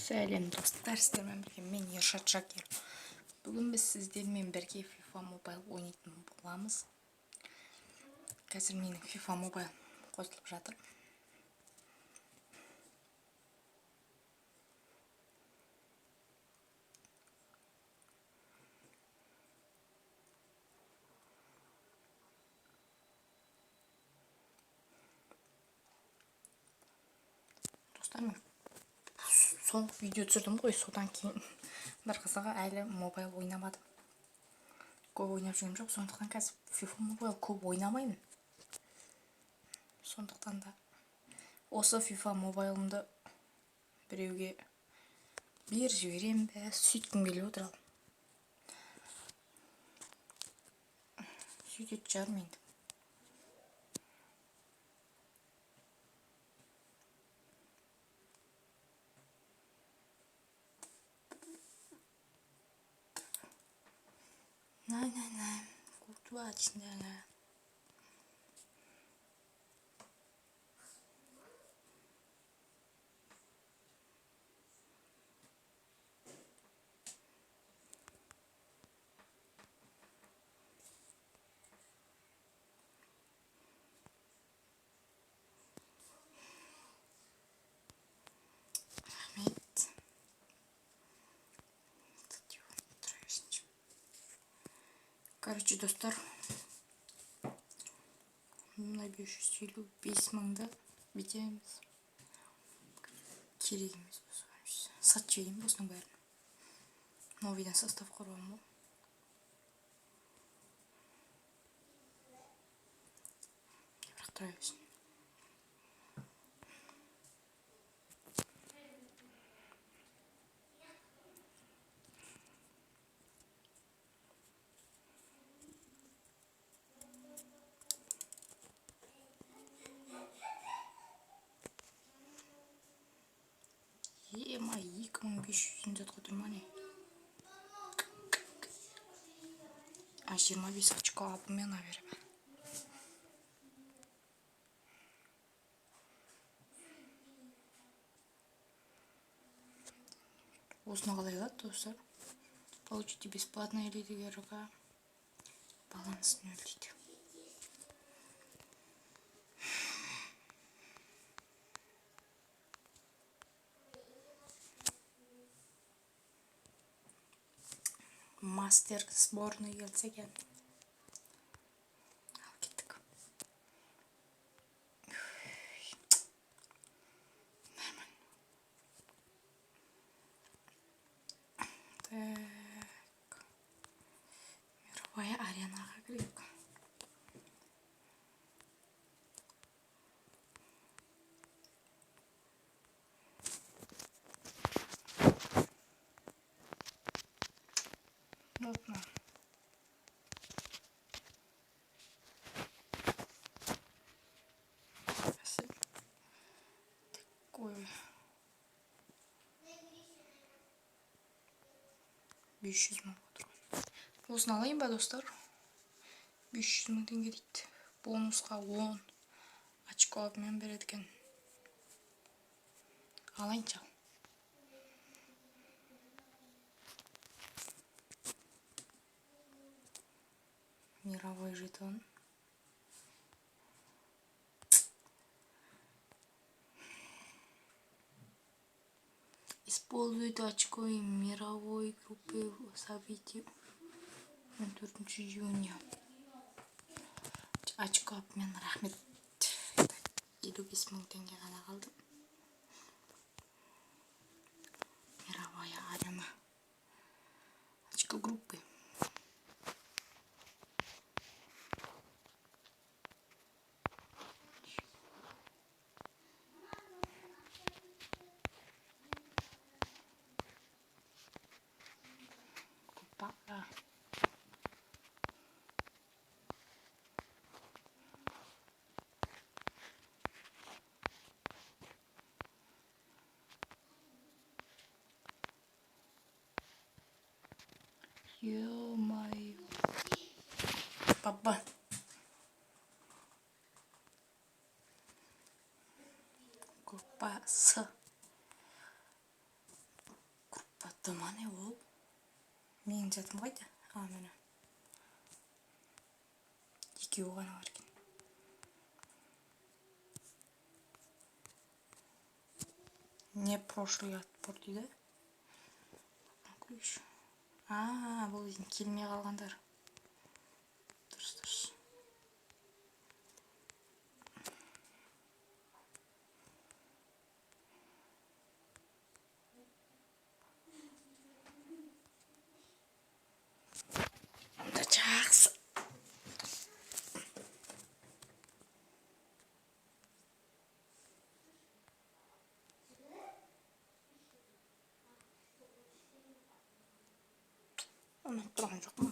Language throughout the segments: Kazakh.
Сәлем достар, сіздермен бірге мен Ершат Шакир. Бүгін біз сіздермен бірге FIFA Mobile ойнайтын боламыз. Қазір менің FIFA Mobile қосылып жатыр. Достар, мен соңғы видео түсірдім ғой, содан кейін бір қызығы әлі мобайл ойнамадым. Көп ойнап жүргенім жоқ, сондықтан қазір FIFA Mobile көп ойнамаймын. Сондықтан да осы FIFA Mobile'ымды біреуге беріп жіберем бе, сөйткім келіп отыр ал. Сөйтетін шығармын енді. Най, култуачная. Короче, достар, мына 555 мыңды бітеміз. Керек емес болса. Сатып жіберейін осының бәрін. Новыйдан состав құрамын. Бірақ тұра берсін. Ема 2500 отырма не? 25 очко алып мен аверім. Осыны қалай алады, достар? Получите бесплатно или дегерға баланс 0 дейді. Мастер сборный келсе екен. Ал кеттік. Так. Мировая аренаға кірейік. Опна. Такой 500 мың отырған. Осыны алайын ба, достар? 500 мың теңге дейді. Бонусқа 10 очко мен береді екен. Алайынша. Мировой жетон. Используйте очко и мировой группы событий 14 июня. Очко мен рахмет. 55 мың теңге ғана қалды. Мировая арена. Очко группы. Купа. Ё-моё. Папа. Купа с Дыма не ол? Менің жатым қайда? Міне. Екеуі ғана бар екен. Не прошлый отбор дейді. Ключ. Бұл келмей қалғандар. Дұрыс. Онда жақсы. Оны тұрған жоқ ма?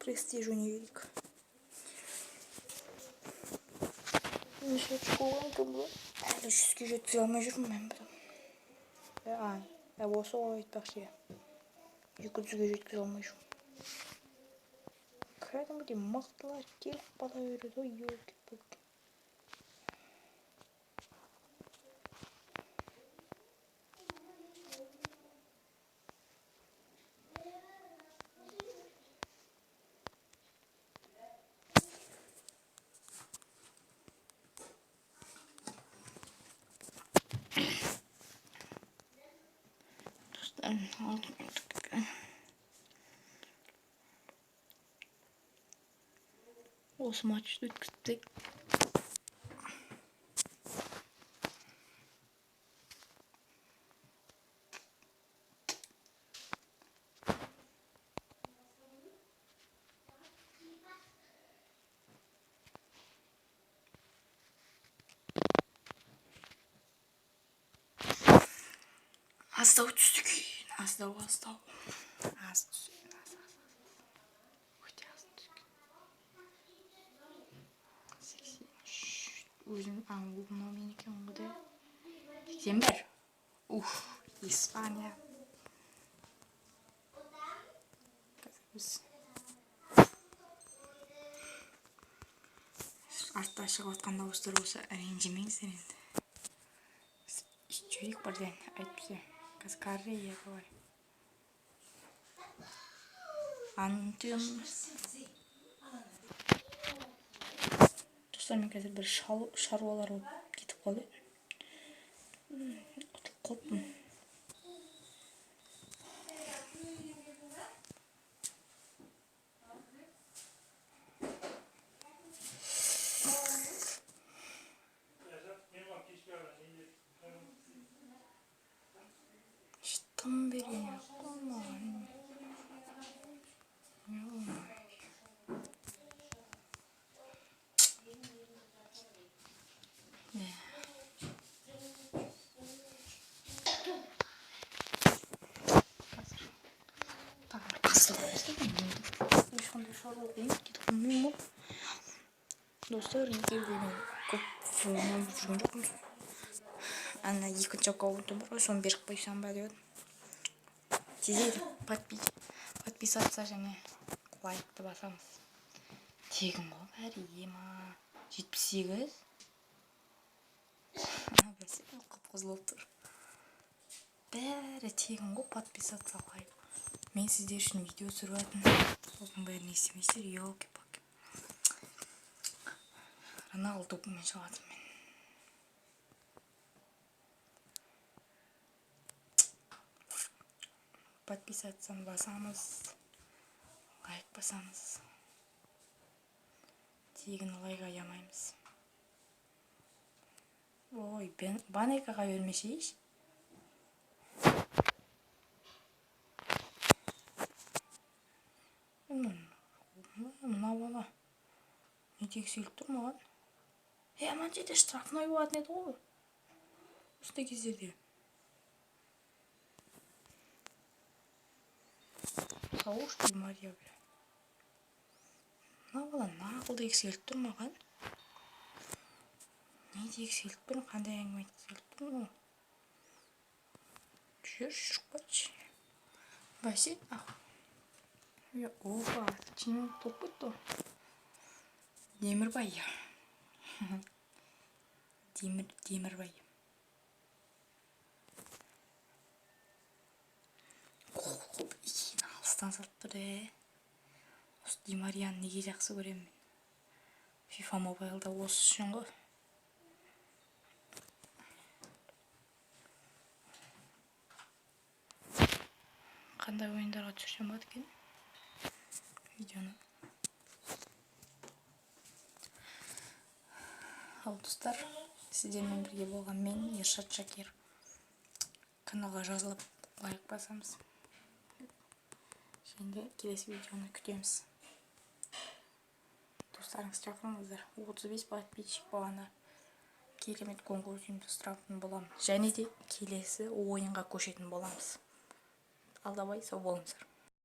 Престиж универик. Неше очко екен бұл? Әлі 100-ге жеткізе алмай жүрмін мен бұдан. Осы ғой айтпақшы. 200-ге жеткізе алмай жүрмін. Кәдімгідей мықтылар келіп бала береді ғой, елки-палки. Осы матчты өткіздік. Аздау түстік. Аздау. Аз түстік. Өте аз түстік. 83. Өзім мынау мен екен ғыды. 81. Испания. Қазір біз артта шығып атқан дауыстар болса ренжімеңіздер енді. Жүйрік бірден айтпесе. Қазір Корея говорит. Антым. Достар, мен қазір бір шаруалар болып кетіп қалды. Құтылып қалыппын. Тым берген қоймаған. Ешқандай шаруа кетіп қалмайым ғой. Достар, неге бөлім көп жүрген жоқпын. Ана екінші аккаунтым бар ғой, соны беріп қойсам ба деп. Тезірек подписаться және лайкты басамыз. Тегін ғой бәрі, ема 78. Бәсе, қып-қызыл болып тұр. Бәрі тегін ғой, подписаться, лайк. Мен сіздер үшін видео түсіріп жатырмын. Осының бәрін естімейсіздер, елки-палки. Роналдумен шығатырмын мен. Подписаться басамыз, лайк басамыз. Тегін лайк аямаймыз. Ой, банайкаға өлмешейш. Мына бала. Не тексеріліп тұр маған? Аман жерде штрафной болатын еді ғой. Осындай кездерде. Сау что ли, Мария, бля? Мына бала нақыл тексеріліп тұр маған. Не тексеріліп тұр, қандай әңгіме тексеріліп тұр ғой? Шықпайшы. Бәсе, опа, чынымен топ кетті. Демірбай. Демірбай. бастан салып тұр. Осы Ди Марияны неге жақсы көремін мен? FIFA Mobile'да осы үшін ғой. Қандай ойындарға түсірсем болады екен видеоны. Ал достар, сіздермен бірге болған мен Ершат Шакир. Каналға жазылып лайк басамыз. Және келесі видеоны күтеміз. Достарыңыз шақырыңыздар. 35 подписчик болғанда керемет конкурс ұйымдастыратын боламын. Және де келесі ойынға көшетін боламыз. Алдабай, сау болыңыздар.